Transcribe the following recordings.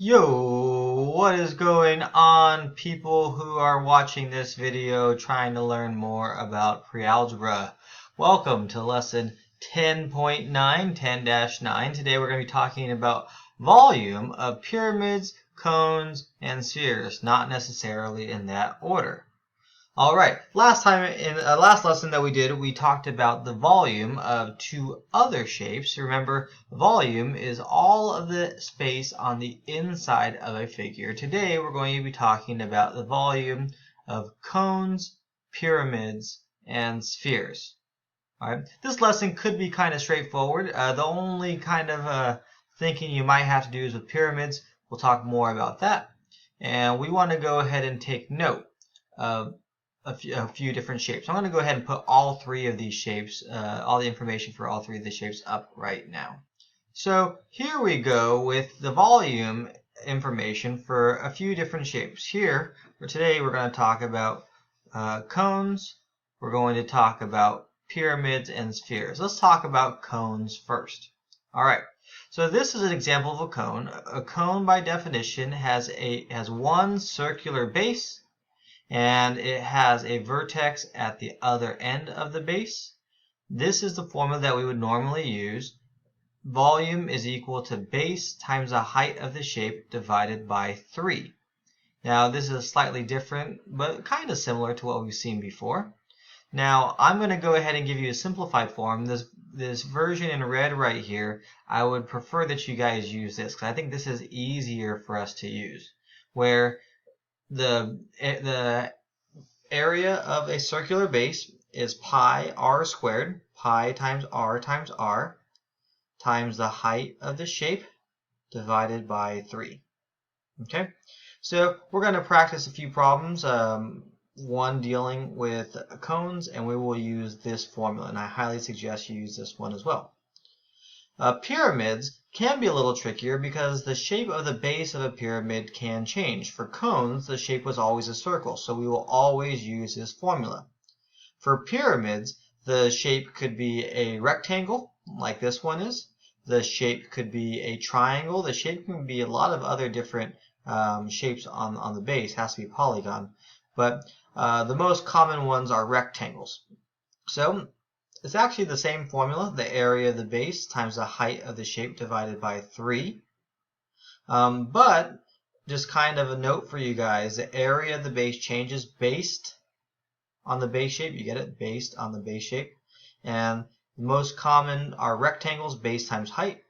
Yo, what is going on, people who are watching this video trying to learn more about pre-algebra? Welcome to lesson 10.9, 10-9. Today we're going to be talking about volume of pyramids, cones, and spheres, not necessarily in that order. All right, last time in the last lesson that we did, we talked about the volume of two other shapes. Remember, volume is all of the space on the inside of a figure. Today, we're going to be talking about the volume of cones, pyramids, and spheres. All right, this lesson could be kind of straightforward. The only kind of thinking you might have to do is with pyramids. We'll talk more about that. And we want to go ahead and take note of a few different shapes. I'm going to go ahead and put all three of these shapes, all the information for all three of the shapes up right now. So here we go with the volume information for a few different shapes. Here, for today, we're going to talk about cones. We're going to talk about pyramids and spheres. Let's talk about cones first. All right. So this is an example of a cone. A cone, by definition, has one circular base, and it has a vertex at the other end of the base. This is the formula that we would normally use. Volume is equal to base times the height of the shape divided by 3. Now this is slightly different, but kind of similar to what we've seen before. Now I'm going to go ahead and give you a simplified form. This version in red right here, I would prefer that you guys use this because I think this is easier for us to use, where the area of a circular base is pi r squared, pi times r times the height of the shape divided by 3. Okay, so we're going to practice a few problems, one dealing with cones, and we will use this formula, and I highly suggest you use this one as well. Pyramids can be a little trickier because the shape of the base of a pyramid can change. For cones, the shape was always a circle, so we will always use this formula. For pyramids, the shape could be a rectangle, like this one is. The shape could be a triangle. The shape can be a lot of other different shapes on the base. It has to be a polygon. But the most common ones are rectangles. So it's actually the same formula, the area of the base times the height of the shape divided by 3. But just kind of a note for you guys, the area of the base changes based on the base shape. You get it? Based on the base shape. And the most common are rectangles, base times height,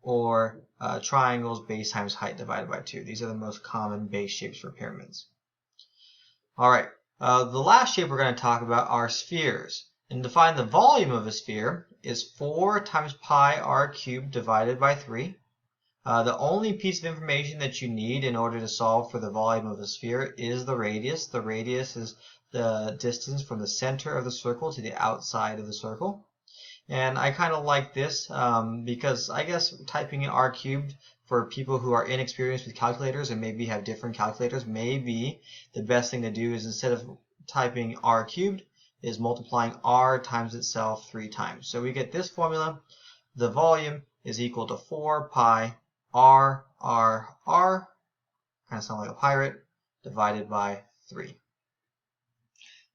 or triangles, base times height divided by 2. These are the most common base shapes for pyramids. All right, the last shape we're going to talk about are spheres. And to find the volume of a sphere is 4 times pi r cubed divided by 3. The only piece of information that you need in order to solve for the volume of a sphere is the radius. The radius is the distance from the center of the circle to the outside of the circle. And I kind of like this because I guess typing in r cubed for people who are inexperienced with calculators and maybe have different calculators, maybe the best thing to do is instead of typing r cubed, is multiplying r times itself 3 times. So we get this formula. The volume is equal to 4 pi r, kind of sound like a pirate, divided by 3.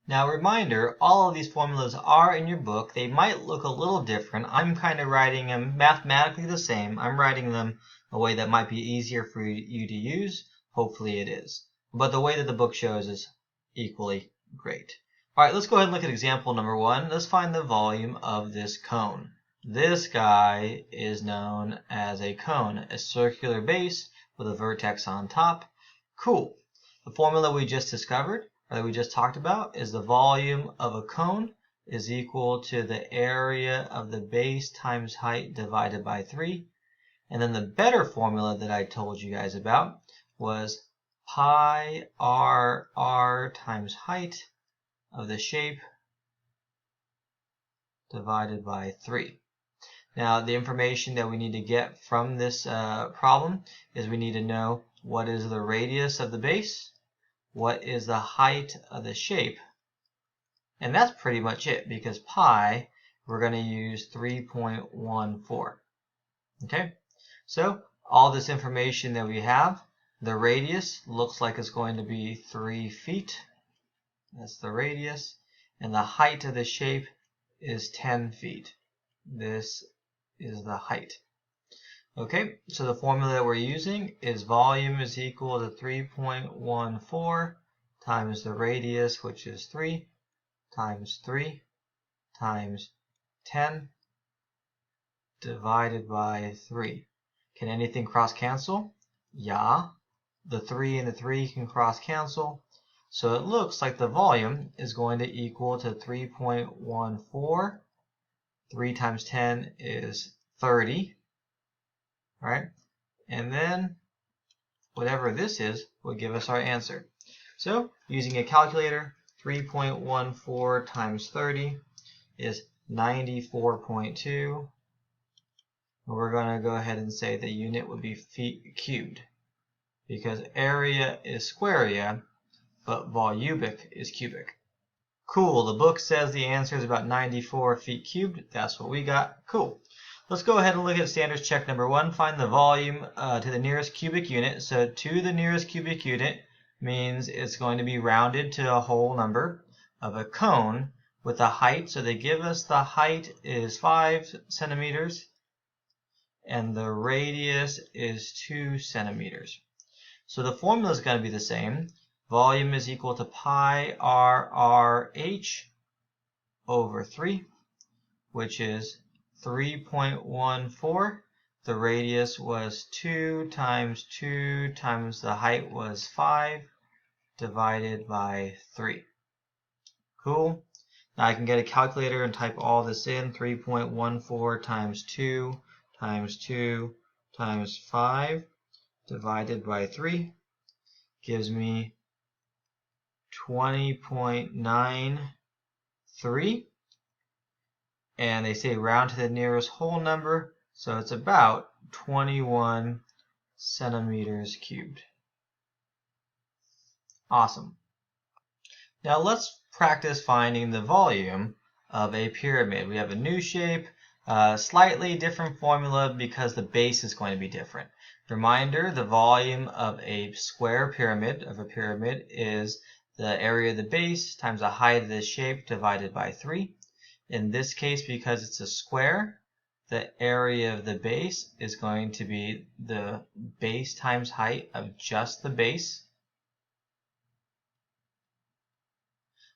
Now reminder, all of these formulas are in your book. They might look a little different. I'm kind of writing them mathematically the same. I'm writing them a way that might be easier for you to use. Hopefully it is. But the way that the book shows is equally great. All right, let's go ahead and look at example number 1. Let's find the volume of this cone. This guy is known as a cone, a circular base with a vertex on top. Cool. The formula we just discovered, or that we just talked about, is the volume of a cone is equal to the area of the base times height divided by 3. And then the better formula that I told you guys about was pi r times height of the shape divided by 3. Now the information that we need to get from this problem is we need to know what is the radius of the base, what is the height of the shape, and that's pretty much it, because pi we're going to use 3.14. Okay, so all this information that we have. The radius looks like it's going to be 3 feet. That's the radius. And the height of the shape is 10 feet. This is the height. Okay, so the formula that we're using is volume is equal to 3.14 times the radius, which is 3, times 3, times 10, divided by 3. Can anything cross cancel? Yeah. The 3 and the 3 can cross cancel. So it looks like the volume is going to equal to 3.14. 3 times 10 is 30. Right? And then whatever this is will give us our answer. So using a calculator, 3.14 times 30 is 94.2. We're going to go ahead and say the unit would be feet cubed, because area is square area, but volubic is cubic. Cool, the book says the answer is about 94 feet cubed. That's what we got. Cool. Let's go ahead and look at standards check number 1. Find the volume to the nearest cubic unit. So to the nearest cubic unit means it's going to be rounded to a whole number of a cone with a height. So they give us the height is 5 centimeters and the radius is 2 centimeters. So the formula is going to be the same. Volume is equal to pi r/h over 3, which is 3.14. The radius was 2 times the height was 5 divided by 3. Cool. Now I can get a calculator and type all this in. 3.14 times 2 times 2 times 5 divided by 3 gives me 20.93. And they say round to the nearest whole number, so it's about 21 centimeters cubed. Awesome. Now let's practice finding the volume of a pyramid. We have a new shape, slightly different formula because the base is going to be different. Reminder, the volume of a square pyramid, is the area of the base times the height of the shape divided by 3. In this case, because it's a square, the area of the base is going to be the base times height of just the base.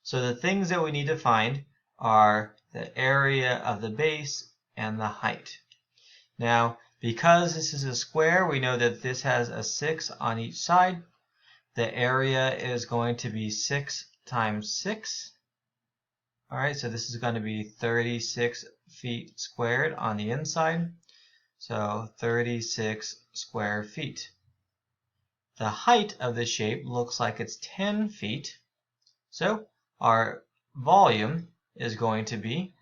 So the things that we need to find are the area of the base and the height. Now, because this is a square, we know that this has a 6 on each side. The area is going to be 6 times 6. Alright, so this is going to be 36 feet squared on the inside. So 36 square feet. The height of the shape looks like it's 10 feet. So our volume is going to be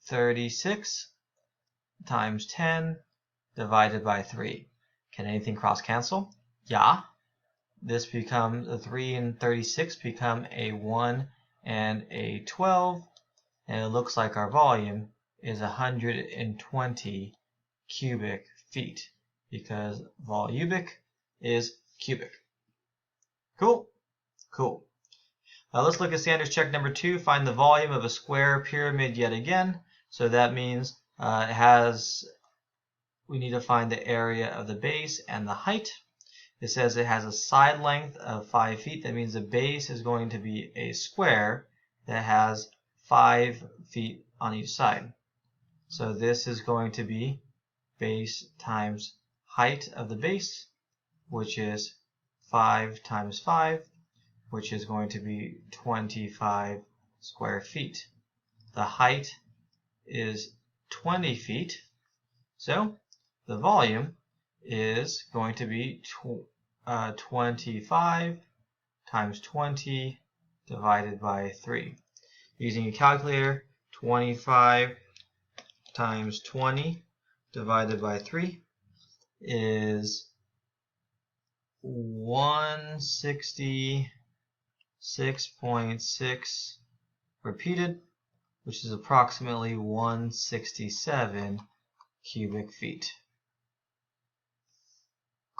36 times 10 divided by 3. Can anything cross cancel? Yeah. This becomes a 3 and 36 become a 1 and a 12, and it looks like our volume is 120 cubic feet because volubic is cubic. Cool? Cool. Now let's look at standards check number 2. Find the volume of a square pyramid yet again. So that means we need to find the area of the base and the height. It says it has a side length of 5 feet. That means the base is going to be a square that has 5 feet on each side. So this is going to be base times height of the base, which is 5 times 5, which is going to be 25 square feet. The height is 20 feet. So the volume is going to be 25 times 20 divided by 3. Using a calculator, 25 times 20 divided by 3 is 166.6 repeated, which is approximately 167 cubic feet.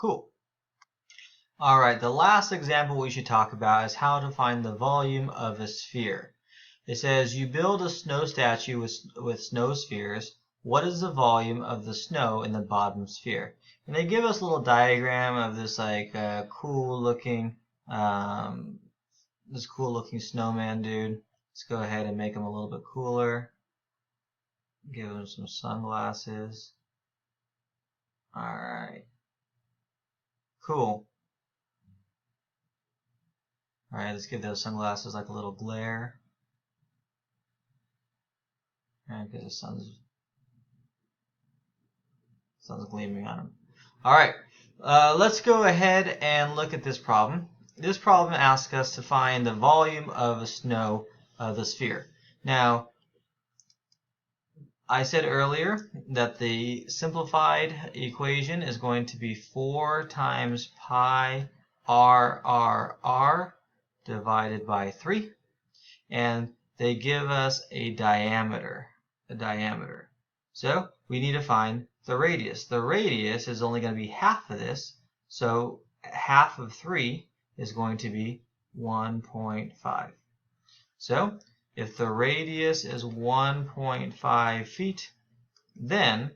Cool. Alright, the last example we should talk about is how to find the volume of a sphere. It says you build a snow statue with snow spheres. What is the volume of the snow in the bottom sphere? And they give us a little diagram of this cool looking snowman dude. Let's go ahead and make him a little bit cooler. Give him some sunglasses. Alright. Cool. Alright, let's give those sunglasses like a little glare. Alright, because the sun's gleaming on him. Alright, let's go ahead and look at this problem. This problem asks us to find the volume of the sphere. Now, I said earlier that the simplified equation is going to be 4 times pi r divided by 3, and they give us a diameter. So we need to find the radius. The radius is only going to be half of this, so half of 3 is going to be 1.5. So if the radius is 1.5 feet, then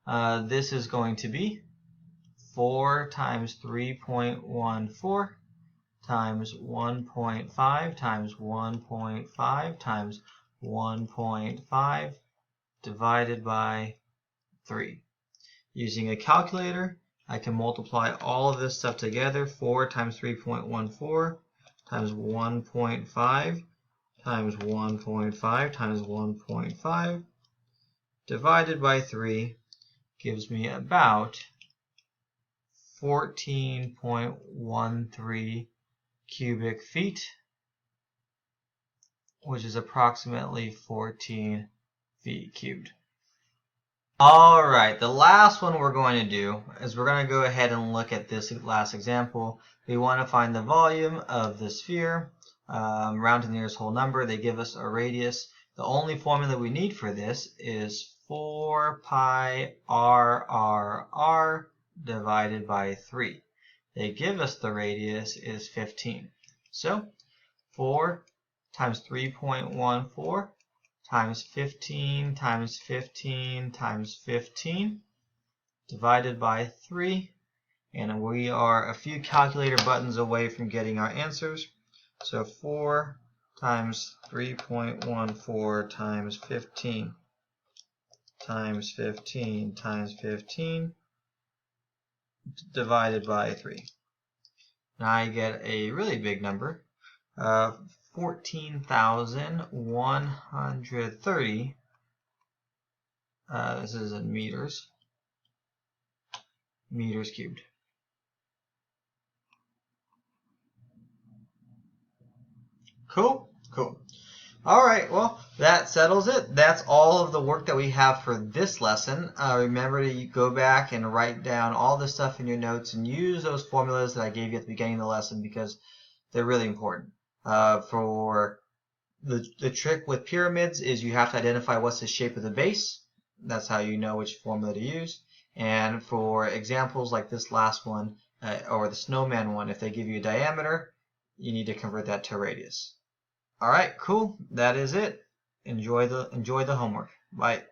this is going to be 4 times 3.14 times 1.5 times 1.5 times 1.5 divided by 3. Using a calculator, I can multiply all of this stuff together. 4 times 3.14 times 1.5 times 1.5 times 1.5 divided by 3 gives me about 14.13 cubic feet, which is approximately 14 feet cubed. Alright, the last one we're going to do is we're going to go ahead and look at this last example. We want to find the volume of the sphere, round to the nearest whole number. They give us a radius. The only formula we need for this is 4 pi r divided by 3. They give us the radius is 15. So 4 times 3.14 times 15 times 15 times 15 divided by 3. And we are a few calculator buttons away from getting our answers. So 4 times 3.14 times 15 times 15 times 15 divided by 3. Now I get a really big number, 14,130. This is in meters cubed. Cool. Alright, well, that settles it. That's all of the work that we have for this lesson. Remember to go back and write down all the stuff in your notes and use those formulas that I gave you at the beginning of the lesson because they're really important. For the trick with pyramids is you have to identify what's the shape of the base. That's how you know which formula to use. And for examples like this last one, or the snowman one, if they give you a diameter, you need to convert that to radius. Alright, cool. That is it. Enjoy the homework. Bye.